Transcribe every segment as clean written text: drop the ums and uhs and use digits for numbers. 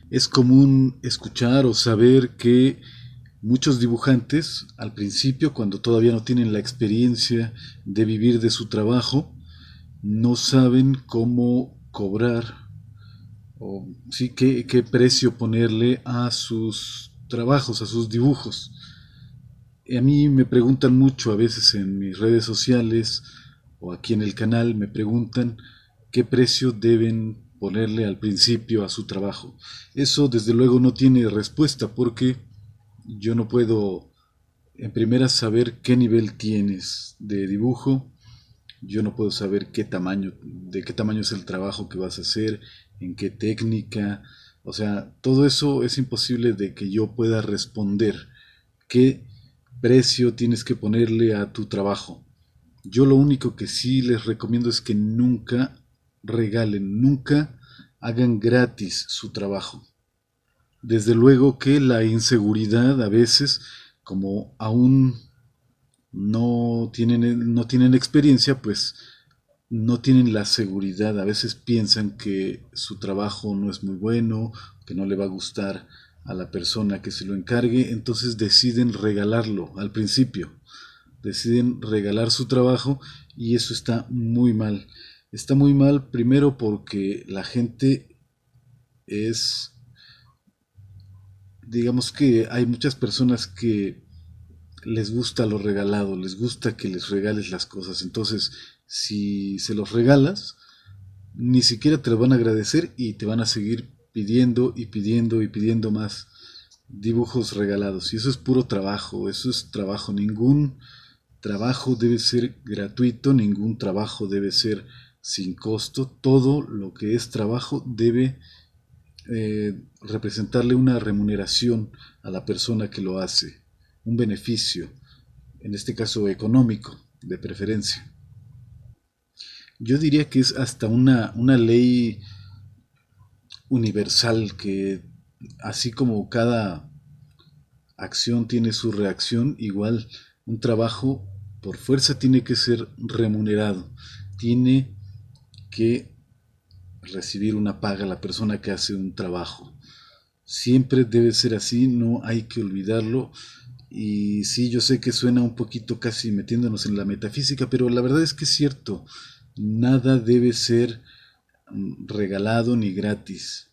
Es común escuchar o saber que muchos dibujantes, al principio, cuando todavía no tienen la experiencia de vivir de su trabajo, no saben cómo cobrar o sí, qué precio ponerle a sus trabajos, a sus dibujos. A mí me preguntan mucho a veces en mis redes sociales o aquí en el canal, me preguntan qué precio deben ponerle al principio a su trabajo. Eso desde luego no tiene respuesta porque yo no puedo en primera saber qué nivel tienes de dibujo, yo no puedo saber qué tamaño, de qué tamaño es el trabajo que vas a hacer, en qué técnica, o sea, todo eso es imposible de que yo pueda responder qué precio tienes que ponerle a tu trabajo. Yo lo único que sí les recomiendo es que nunca regalen, nunca hagan gratis su trabajo. Desde luego que la inseguridad a veces, como aún no tienen experiencia, pues no tienen la seguridad. A veces piensan que su trabajo no es muy bueno, que no le va a gustar a la persona que se lo encargue, entonces deciden regalarlo al principio. Deciden regalar su trabajo y eso está muy mal. Está muy mal primero porque la gente es, digamos que hay muchas personas que les gusta lo regalado, les gusta que les regales las cosas. Entonces, si se los regalas, ni siquiera te lo van a agradecer y te van a seguir pidiendo y pidiendo y pidiendo más dibujos regalados. Y eso es puro trabajo, eso es trabajo. Ningún trabajo debe ser gratuito, ningún trabajo debe ser sin costo. Todo lo que es trabajo debe representarle una remuneración a la persona que lo hace, un beneficio, en este caso económico, de preferencia. Yo diría que es hasta una ley universal que así como cada acción tiene su reacción, igual un trabajo por fuerza tiene que ser remunerado, tiene que recibir una paga la persona que hace un trabajo. Siempre debe ser así, no hay que olvidarlo. Y sí, yo sé que suena un poquito casi metiéndonos en la metafísica, pero la verdad es que es cierto, nada debe ser regalado ni gratis.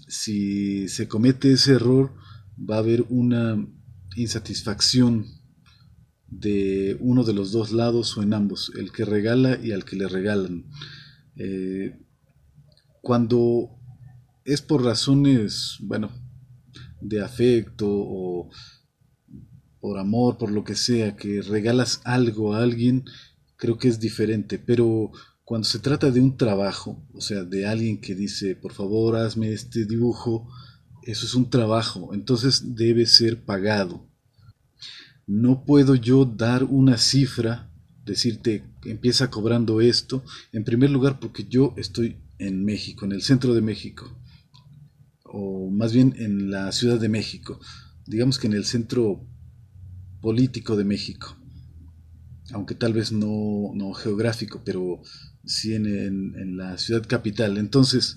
Si se comete ese error, va a haber una insatisfacción de uno de los dos lados o en ambos, el que regala y al que le regalan. Eh, Cuando es por razones, bueno, de afecto o por amor, por lo que sea, que regalas algo a alguien, creo que es diferente. Pero cuando se trata de un trabajo, o sea, de alguien que dice, por favor, hazme este dibujo, eso es un trabajo, entonces debe ser pagado. No puedo yo dar una cifra, decirte, empieza cobrando esto, en primer lugar porque yo estoy en México, en el centro de México, o más bien en la Ciudad de México, digamos que en el centro político de México, aunque tal vez no geográfico, pero sí en la ciudad capital. Entonces,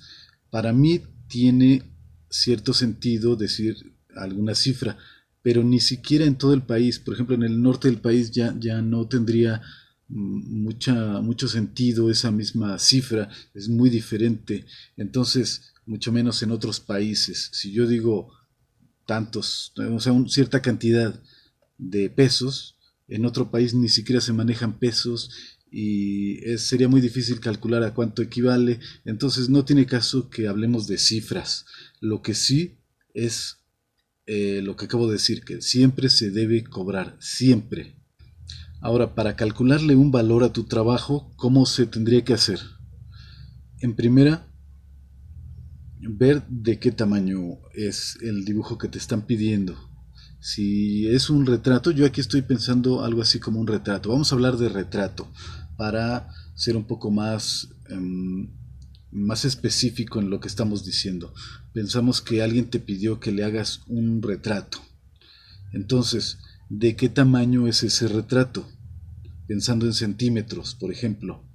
para mí tiene cierto sentido decir alguna cifra, pero ni siquiera en todo el país. Por ejemplo, en el norte del país ya no tendría mucho sentido esa misma cifra, es muy diferente. Entonces, mucho menos en otros países. Si yo digo tantos, o sea, cierta cantidad de pesos, en otro país ni siquiera se manejan pesos y sería muy difícil calcular a cuánto equivale, entonces no tiene caso que hablemos de cifras. Lo que sí es lo que acabo de decir, que siempre se debe cobrar, siempre. Ahora, para calcularle un valor a tu trabajo, ¿cómo se tendría que hacer? En primera, ver de qué tamaño es el dibujo que te están pidiendo. Si es un retrato, yo aquí estoy pensando algo así como un retrato. Vamos a hablar de retrato para ser un poco más específico en lo que estamos diciendo. Pensamos que alguien te pidió que le hagas un retrato. Entonces, ¿de qué tamaño es ese retrato? Pensando en centímetros, por ejemplo.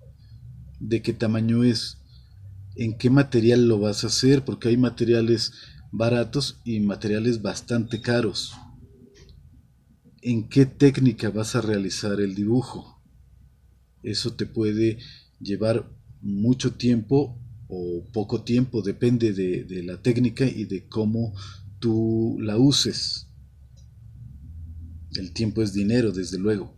¿De qué tamaño es? en qué material lo vas a hacer, porque hay materiales baratos y materiales bastante caros. En qué técnica vas a realizar el dibujo. Eso te puede llevar mucho tiempo o poco tiempo, depende de la técnica y de cómo tú la uses. El tiempo es dinero, desde luego.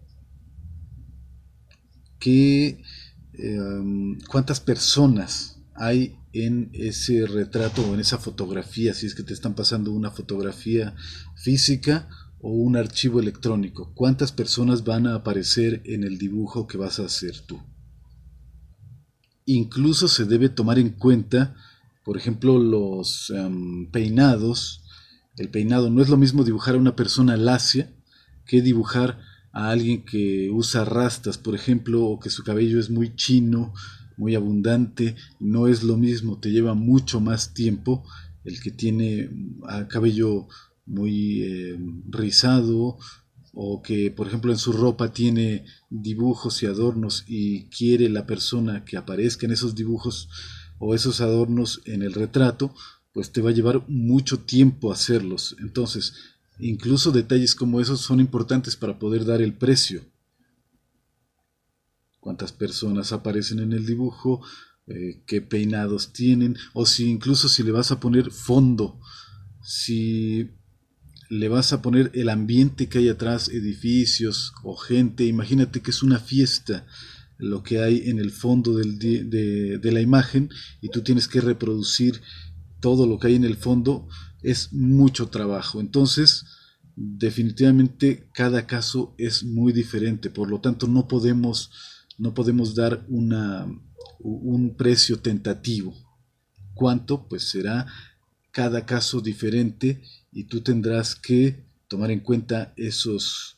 ¿Cuántas personas hay en ese retrato o en esa fotografía? Si es que te están pasando una fotografía física o un archivo electrónico. ¿Cuántas personas van a aparecer en el dibujo que vas a hacer tú? Incluso se debe tomar en cuenta, por ejemplo, los peinados. El peinado no es lo mismo dibujar a una persona lacia que dibujar a alguien que usa rastas, por ejemplo, o que su cabello es muy chino, muy abundante. No es lo mismo, te lleva mucho más tiempo el que tiene cabello muy rizado, o que por ejemplo en su ropa tiene dibujos y adornos y quiere la persona que aparezca en esos dibujos o esos adornos en el retrato, pues te va a llevar mucho tiempo hacerlos. Entonces, incluso detalles como esos son importantes para poder dar el precio. Cuántas personas aparecen en el dibujo, qué peinados tienen, o si incluso si le vas a poner fondo, si le vas a poner el ambiente que hay atrás, edificios o gente. Imagínate que es una fiesta lo que hay en el fondo de la imagen y tú tienes que reproducir todo lo que hay en el fondo. Es mucho trabajo. Entonces, definitivamente cada caso es muy diferente. Por lo tanto, no podemos dar un precio tentativo. ¿Cuánto? Pues será cada caso diferente y tú tendrás que tomar en cuenta esos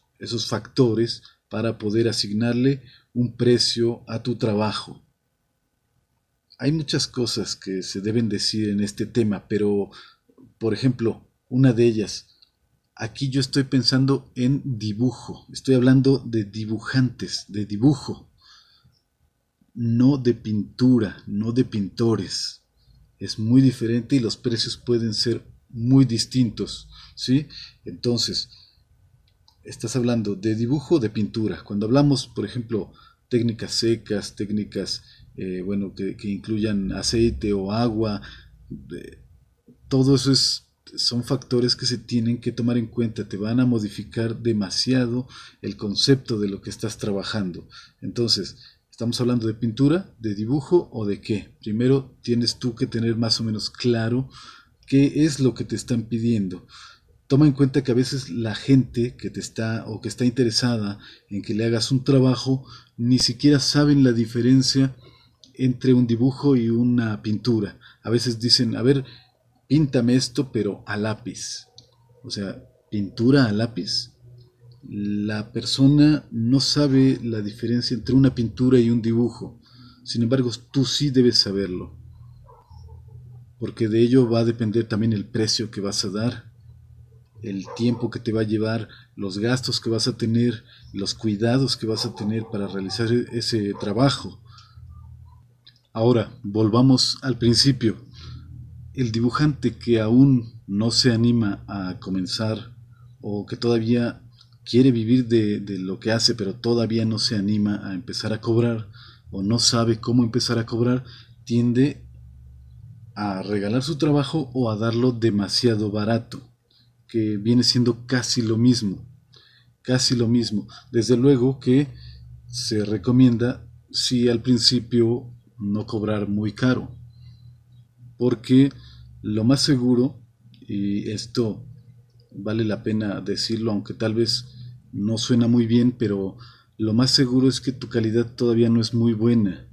factores para poder asignarle un precio a tu trabajo. Hay muchas cosas que se deben decir en este tema, pero por ejemplo, una de ellas, aquí yo estoy pensando en dibujo, estoy hablando de dibujantes, de dibujo, no de pintura, no de pintores. Es muy diferente y los precios pueden ser muy distintos, ¿sí? Entonces, estás hablando de dibujo o de pintura. Cuando hablamos, por ejemplo, técnicas secas, técnicas, bueno, que incluyan aceite o agua, todo eso son factores que se tienen que tomar en cuenta. Te van a modificar demasiado el concepto de lo que estás trabajando. Entonces, ¿estamos hablando de pintura, de dibujo o de qué? Primero tienes tú que tener más o menos claro qué es lo que te están pidiendo. Toma en cuenta que a veces la gente que te está o que está interesada en que le hagas un trabajo ni siquiera saben la diferencia entre un dibujo y una pintura. A veces dicen, a ver, píntame esto, pero a lápiz. O sea, pintura a lápiz. La persona no sabe la diferencia entre una pintura y un dibujo. Sin embargo, tú sí debes saberlo, porque de ello va a depender también el precio que vas a dar, el tiempo que te va a llevar, los gastos que vas a tener, los cuidados que vas a tener para realizar ese trabajo. Ahora, volvamos al principio. El dibujante que aún no se anima a comenzar o que todavía quiere vivir de lo que hace, pero todavía no se anima a empezar a cobrar o no sabe cómo empezar a cobrar, tiende a regalar su trabajo o a darlo demasiado barato, que viene siendo casi lo mismo, casi lo mismo. Desde luego que se recomienda, si al principio, no cobrar muy caro, porque lo más seguro, y esto vale la pena decirlo, aunque tal vez no suena muy bien, pero lo más seguro es que tu calidad todavía no es muy buena,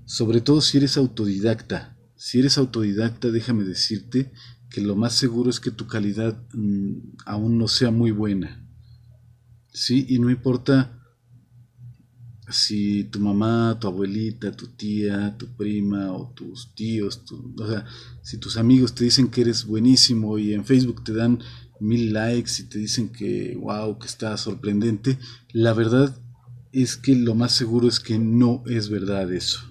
sobre todo si eres autodidacta. Si eres autodidacta, déjame decirte que lo más seguro es que tu calidad aún no sea muy buena. Sí, y no importa si tu mamá, tu abuelita, tu tía, tu prima o tus tíos, o sea, si tus amigos te dicen que eres buenísimo y en Facebook te dan 1000 likes y te dicen que wow, que está sorprendente, la verdad es que lo más seguro es que no es verdad eso.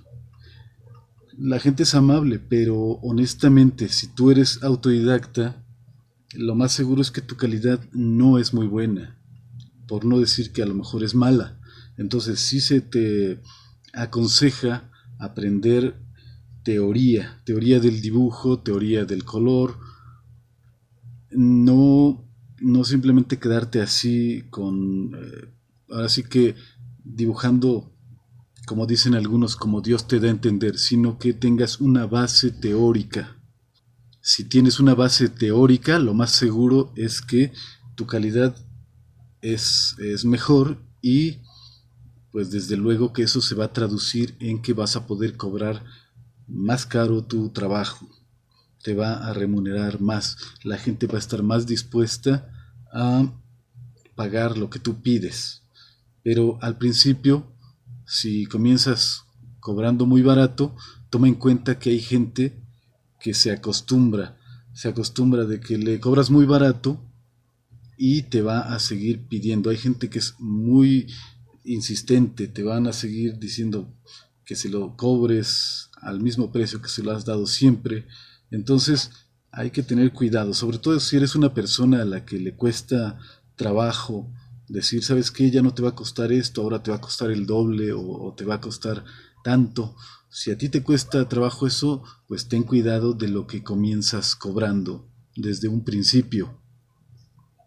La gente es amable, pero honestamente, si tú eres autodidacta, lo más seguro es que tu calidad no es muy buena, por no decir que a lo mejor es mala. Entonces sí se te aconseja aprender teoría del dibujo, teoría del color, no, no simplemente quedarte así con, ahora sí que dibujando, como dicen algunos, como Dios te da a entender, sino que tengas una base teórica. Si tienes una base teórica, lo más seguro es que tu calidad es mejor y pues desde luego que eso se va a traducir en que vas a poder cobrar más caro tu trabajo, te va a remunerar más, la gente va a estar más dispuesta a pagar lo que tú pides. Pero al principio, si comienzas cobrando muy barato, toma en cuenta que hay gente que se acostumbra de que le cobras muy barato y te va a seguir pidiendo. Hay gente que es muy insistente, te van a seguir diciendo que se lo cobres al mismo precio que se lo has dado siempre. Entonces hay que tener cuidado, sobre todo si eres una persona a la que le cuesta trabajo decir, sabes que ya no te va a costar esto, ahora te va a costar el doble o te va a costar tanto. Si a ti te cuesta trabajo eso, pues ten cuidado de lo que comienzas cobrando desde un principio,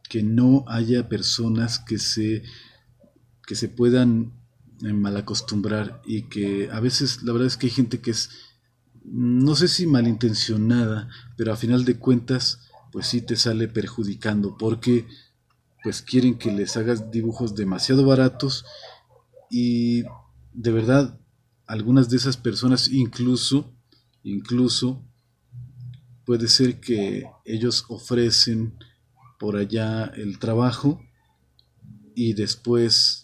que no haya personas que se puedan malacostumbrar y que a veces la verdad es que hay gente que es, no sé si malintencionada, pero a final de cuentas pues sí te sale perjudicando porque pues quieren que les hagas dibujos demasiado baratos y de verdad algunas de esas personas incluso puede ser que ellos ofrecen por allá el trabajo y después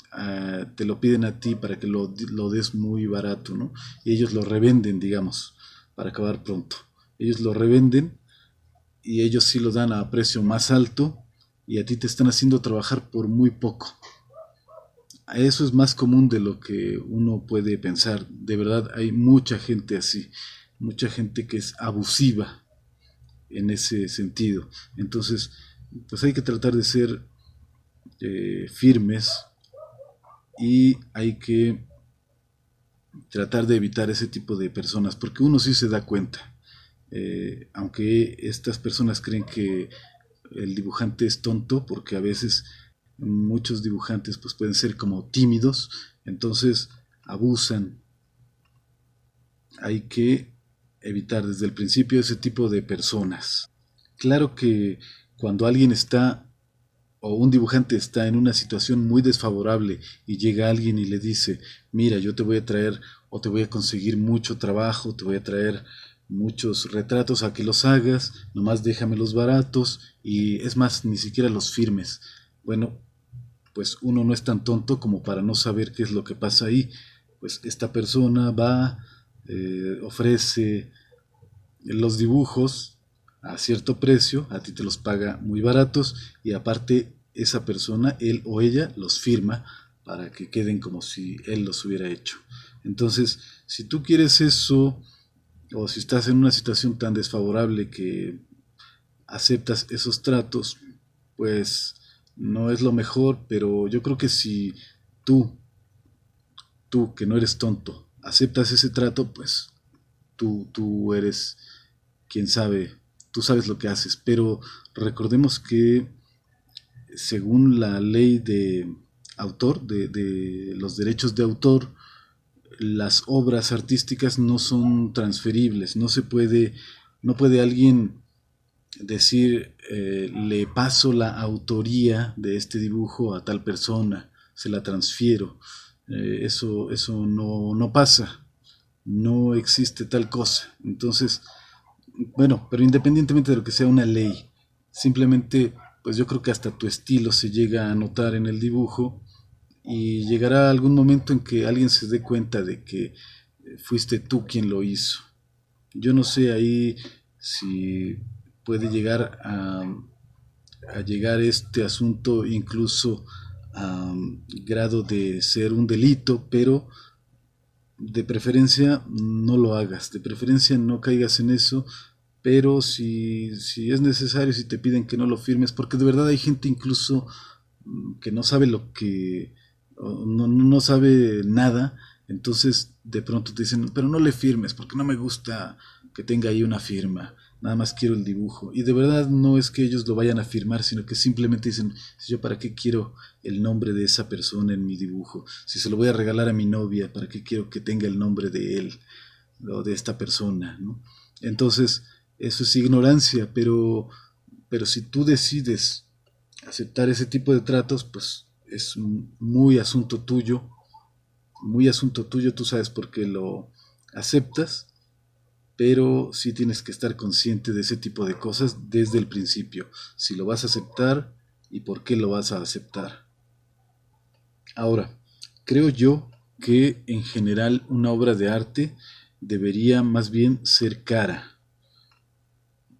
te lo piden a ti para que lo des muy barato, ¿no? Y ellos lo revenden, digamos, para acabar pronto. Ellos lo revenden y ellos sí lo dan a precio más alto y a ti te están haciendo trabajar por muy poco. Eso es más común de lo que uno puede pensar. De verdad, hay mucha gente así, mucha gente que es abusiva en ese sentido. Entonces, pues hay que tratar de ser firmes y hay que tratar de evitar ese tipo de personas, porque uno sí se da cuenta, aunque estas personas creen que el dibujante es tonto, porque a veces muchos dibujantes pues pueden ser como tímidos, entonces abusan, hay que evitar desde el principio ese tipo de personas. Claro que cuando alguien está o un dibujante está en una situación muy desfavorable y llega alguien y le dice, mira, yo te voy a traer o te voy a conseguir mucho trabajo, te voy a traer muchos retratos a que los hagas, nomás déjame los baratos y es más, ni siquiera los firmes. Bueno, pues uno no es tan tonto como para no saber qué es lo que pasa ahí. Pues esta persona va, ofrece los dibujos a cierto precio, a ti te los paga muy baratos y aparte esa persona, él o ella, los firma para que queden como si él los hubiera hecho. Entonces, si tú quieres eso o si estás en una situación tan desfavorable que aceptas esos tratos, pues no es lo mejor, pero yo creo que si tú, tú que no eres tonto, aceptas ese trato, pues tú eres quién sabe, tú sabes lo que haces, pero recordemos que según la ley de autor, de los derechos de autor, las obras artísticas no son transferibles, no puede alguien decir, le paso la autoría de este dibujo a tal persona, se la transfiero. Eso no pasa, no existe tal cosa. Entonces, bueno, pero independientemente de lo que sea una ley, simplemente, pues yo creo que hasta tu estilo se llega a notar en el dibujo y llegará algún momento en que alguien se dé cuenta de que fuiste tú quien lo hizo. Yo no sé ahí si puede llegar a llegar este asunto incluso a grado de ser un delito, pero de preferencia no lo hagas, de preferencia no caigas en eso, pero si es necesario, si te piden que no lo firmes, porque de verdad hay gente incluso que no sabe lo que, no sabe nada, entonces de pronto te dicen, pero no le firmes, porque no me gusta que tenga ahí una firma, nada más quiero el dibujo. Y de verdad no es que ellos lo vayan a firmar, sino que simplemente dicen, yo para qué quiero el nombre de esa persona en mi dibujo, si se lo voy a regalar a mi novia, para qué quiero que tenga el nombre de él o de esta persona, ¿no? Entonces, eso es ignorancia, pero si tú decides aceptar ese tipo de tratos, pues es muy asunto tuyo, tú sabes por qué lo aceptas, pero sí tienes que estar consciente de ese tipo de cosas desde el principio, si lo vas a aceptar y por qué lo vas a aceptar. Ahora, creo yo que en general una obra de arte debería más bien ser cara.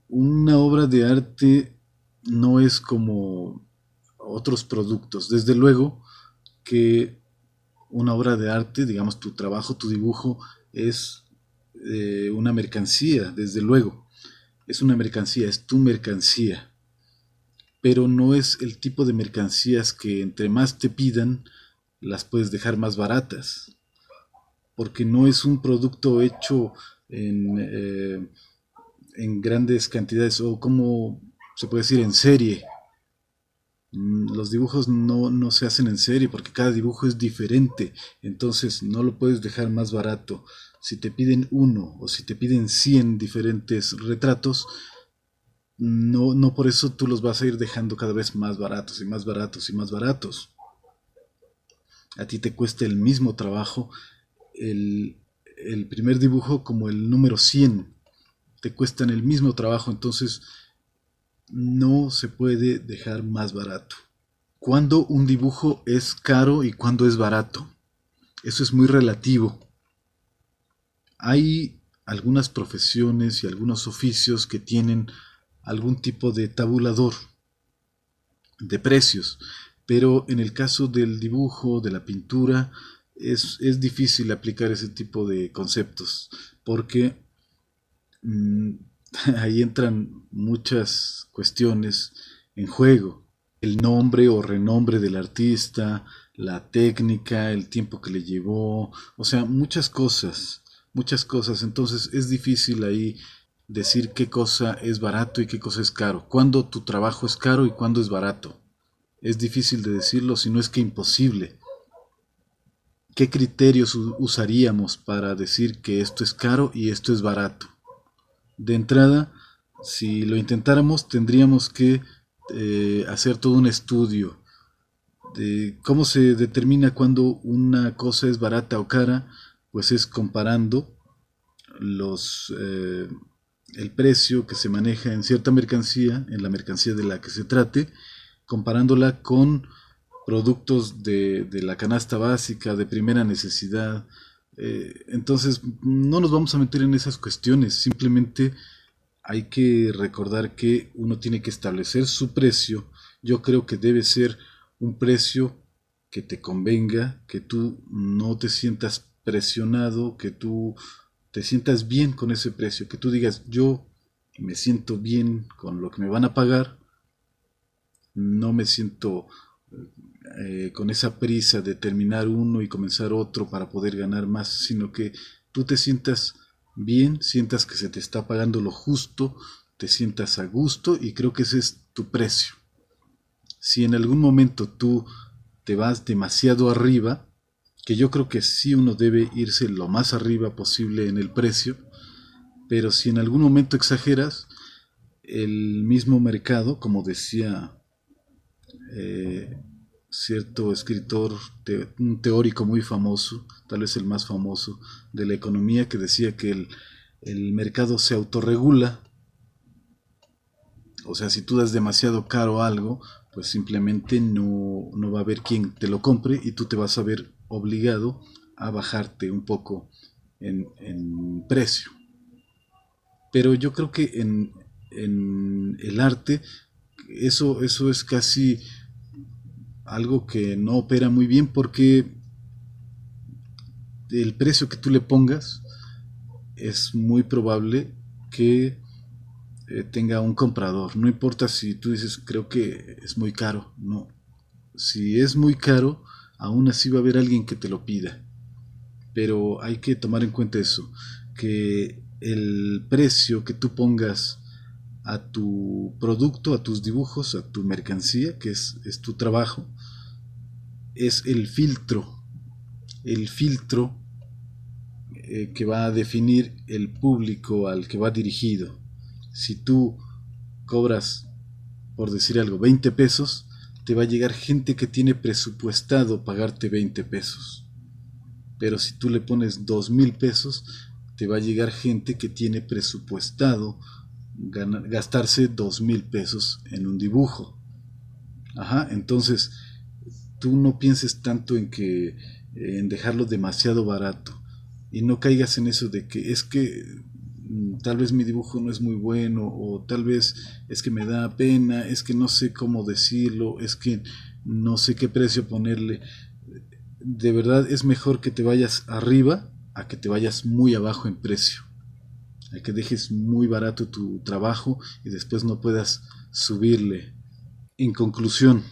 Una obra de arte no es como otros productos. Desde luego que una obra de arte, digamos tu trabajo, tu dibujo, es una mercancía, desde luego. Es una mercancía, es tu mercancía. Pero no es el tipo de mercancías que entre más te pidan, las puedes dejar más baratas. Porque no es un producto hecho en grandes cantidades o como se puede decir en serie. Los dibujos no se hacen en serie porque cada dibujo es diferente, entonces no lo puedes dejar más barato. Si te piden uno o si te piden 100 diferentes retratos, no por eso tú los vas a ir dejando cada vez más baratos y más baratos y más baratos. A ti te cuesta el mismo trabajo el, el primer dibujo como el número 100. Te cuestan el mismo trabajo, entonces no se puede dejar más barato. ¿Cuándo un dibujo es caro y cuándo es barato? Eso es muy relativo. Hay algunas profesiones y algunos oficios que tienen algún tipo de tabulador de precios, pero en el caso del dibujo, de la pintura, es difícil aplicar ese tipo de conceptos porque mmm, ahí entran muchas cuestiones en juego. El nombre o renombre del artista, la técnica, el tiempo que le llevó, o sea, muchas cosas, muchas cosas. Entonces es difícil ahí decir qué cosa es barato y qué cosa es caro, cuándo tu trabajo es caro y cuándo es barato. Es difícil de decirlo, si no es que imposible. ¿Qué criterios usaríamos para decir que esto es caro y esto es barato? De entrada, si lo intentáramos, tendríamos que hacer todo un estudio de cómo se determina cuando una cosa es barata o cara, pues es comparando los, el precio que se maneja en cierta mercancía, en la mercancía de la que se trate, comparándola con productos de la canasta básica, de primera necesidad. Entonces, no nos vamos a meter en esas cuestiones, simplemente hay que recordar que uno tiene que establecer su precio. Yo creo que debe ser un precio que te convenga, que tú no te sientas presionado, que tú te sientas bien con ese precio, que tú digas, yo me siento bien con lo que me van a pagar, no me siento con esa prisa de terminar uno y comenzar otro para poder ganar más, sino que tú te sientas bien, sientas que se te está pagando lo justo, te sientas a gusto y creo que ese es tu precio. Si en algún momento tú te vas demasiado arriba, que yo creo que sí uno debe irse lo más arriba posible en el precio, pero si en algún momento exageras, el mismo mercado, como decía eh, cierto escritor, un teórico muy famoso, tal vez el más famoso de la economía, que decía que el mercado se autorregula. O sea, si tú das demasiado caro algo, pues simplemente no va a haber quien te lo compre y tú te vas a ver obligado a bajarte un poco en precio. Pero yo creo que en el arte eso es casi algo que no opera muy bien porque el precio que tú le pongas es muy probable que tenga un comprador. No importa si tú dices, creo que es muy caro. No. Si es muy caro, aún así va a haber alguien que te lo pida. Pero hay que tomar en cuenta eso, que el precio que tú pongas a tu producto, a tus dibujos, a tu mercancía, que es tu trabajo, es el filtro que va a definir el público al que va dirigido. Si tú cobras, por decir algo, 20 pesos, te va a llegar gente que tiene presupuestado pagarte 20 pesos. Pero si tú le pones 2,000 pesos, te va a llegar gente que tiene presupuestado gastarse 2,000 pesos en un dibujo. Ajá, entonces tú no pienses tanto en dejarlo demasiado barato y no caigas en eso de que es que tal vez mi dibujo no es muy bueno o tal vez es que me da pena, es que no sé cómo decirlo, es que no sé qué precio ponerle. De verdad es mejor que te vayas arriba a que te vayas muy abajo en precio, a que dejes muy barato tu trabajo y después no puedas subirle. En conclusión,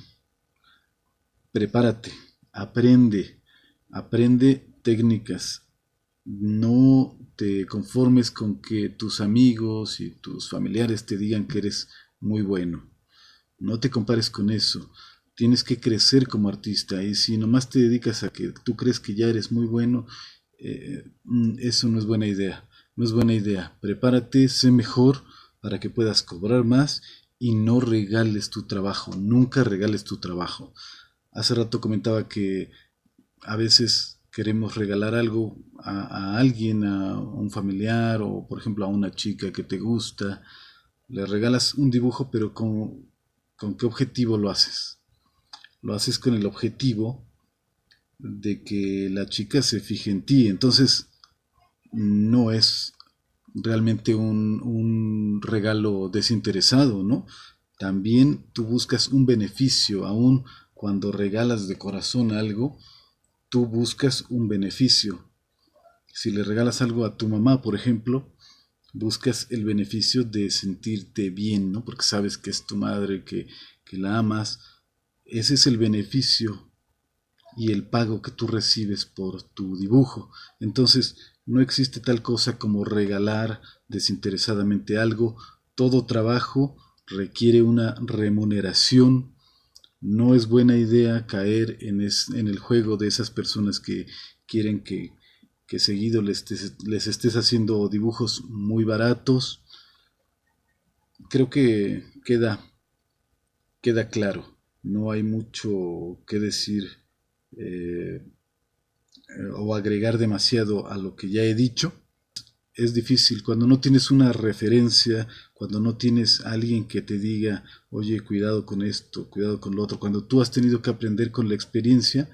prepárate, aprende, aprende técnicas. No te conformes con que tus amigos y tus familiares te digan que eres muy bueno. No te compares con eso. Tienes que crecer como artista y si nomás te dedicas a que tú crees que ya eres muy bueno, eso no es buena idea. No es buena idea. Prepárate, sé mejor para que puedas cobrar más y no regales tu trabajo. Nunca regales tu trabajo. Hace rato comentaba que a veces queremos regalar algo a alguien, a un familiar o por ejemplo a una chica que te gusta. Le regalas un dibujo, pero ¿con qué objetivo lo haces? Lo haces con el objetivo de que la chica se fije en ti. Entonces no es realmente un regalo desinteresado, ¿no? También tú buscas un beneficio, aún cuando regalas de corazón algo, tú buscas un beneficio. Si le regalas algo a tu mamá, por ejemplo, buscas el beneficio de sentirte bien, ¿no? Porque sabes que es tu madre, que la amas. Ese es el beneficio y el pago que tú recibes por tu dibujo. Entonces, no existe tal cosa como regalar desinteresadamente algo. Todo trabajo requiere una remuneración. No es buena idea caer en el juego de esas personas que quieren que seguido les estés haciendo dibujos muy baratos. Creo que queda claro. No hay mucho que decir eh, o agregar demasiado a lo que ya he dicho. Es difícil cuando no tienes una referencia, cuando no tienes a alguien que te diga, oye, cuidado con esto, cuidado con lo otro. Cuando tú has tenido que aprender con la experiencia,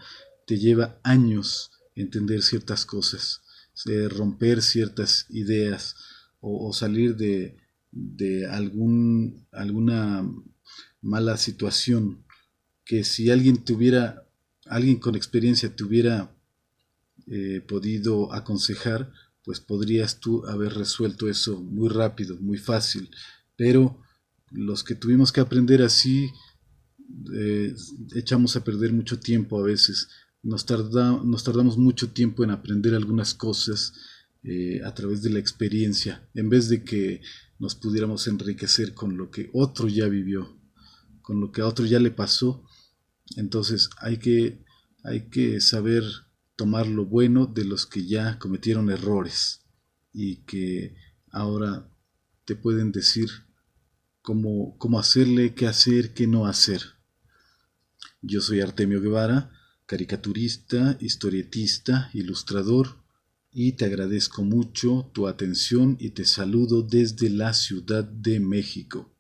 te lleva años entender ciertas cosas, romper ciertas ideas o salir de alguna mala situación que si alguien con experiencia te hubiera podido aconsejar, pues podrías tú haber resuelto eso muy rápido, muy fácil. Pero los que tuvimos que aprender así, eh, echamos a perder mucho tiempo a veces. Nos tardamos mucho tiempo en aprender algunas cosas a través de la experiencia, en vez de que nos pudiéramos enriquecer con lo que otro ya vivió, con lo que a otro ya le pasó. Entonces hay que saber tomar lo bueno de los que ya cometieron errores y que ahora te pueden decir cómo hacerle, qué hacer, qué no hacer. Yo soy Artemio Guevara, caricaturista, historietista, ilustrador, y te agradezco mucho tu atención y te saludo desde la Ciudad de México.